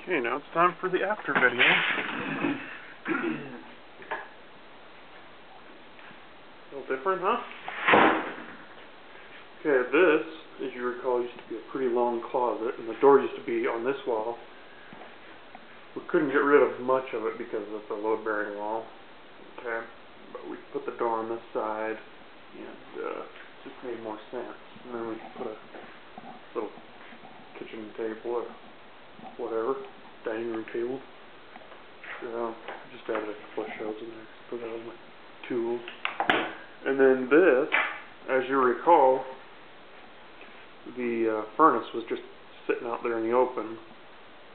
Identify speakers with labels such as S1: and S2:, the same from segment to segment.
S1: Okay, now it's time for the after video. A little different, huh? Okay, this, as you recall, used to be a pretty long closet, and the door used to be on this wall. We couldn't get rid of much of it because of the load-bearing wall. Okay, but we put the door on this side, and it just made more sense. And then we put a little kitchen table or whatever, dining room table. So just added a couple of shelves in there to put all my tools. And then this, as you recall, the furnace was just sitting out there in the open.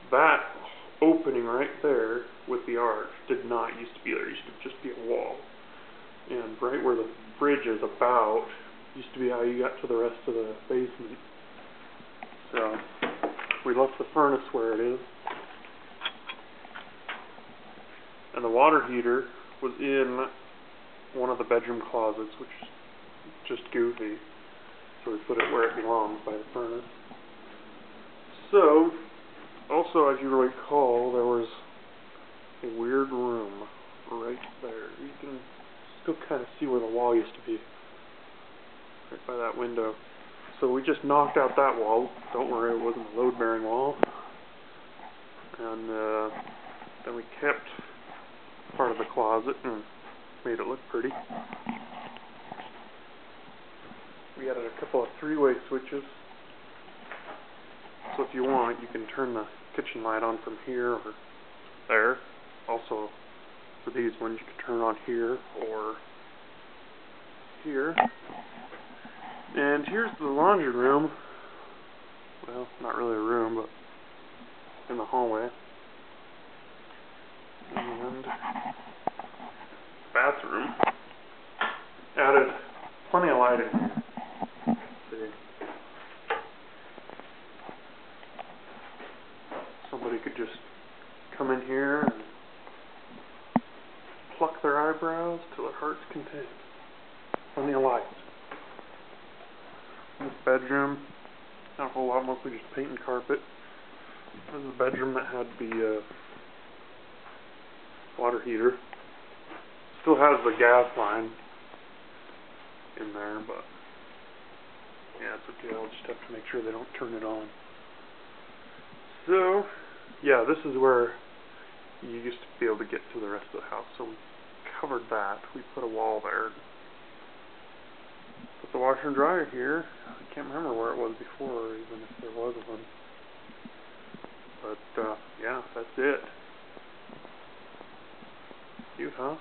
S1: That opening right there with the arch did not used to be there. It used to just be a wall. And right where the fridge is about used to be how you got to the rest of the basement. So we left the furnace where it is. And the water heater was in one of the bedroom closets, which is just goofy. So we put it where it belongs, by the furnace. So, also as you recall, there was a weird room right there. You can still kind of see where the wall used to be. Right by that window. So we just knocked out that wall. Don't worry, it wasn't a load-bearing wall. And then we kept part of the closet and made it look pretty. We added a couple of three-way switches. So if you want, you can turn the kitchen light on from here or there. Also, for these ones, you can turn on here or here. And here's the laundry room. Well, not really a room, but in the hallway. And bathroom. Added plenty of light in here. See. Somebody could just come in here and pluck their eyebrows till their heart's content. Plenty of light. This bedroom, not a whole lot, mostly just paint and carpet. This is the bedroom that had the water heater. Still has the gas line in there, but yeah, it's okay. I'll just have to make sure they don't turn it on. So, yeah, this is where you used to be able to get to the rest of the house. So we covered that. We put a wall there. Put the washer and dryer here. I can't remember where it was before, even if there was one. But, yeah, that's it. Cute, huh?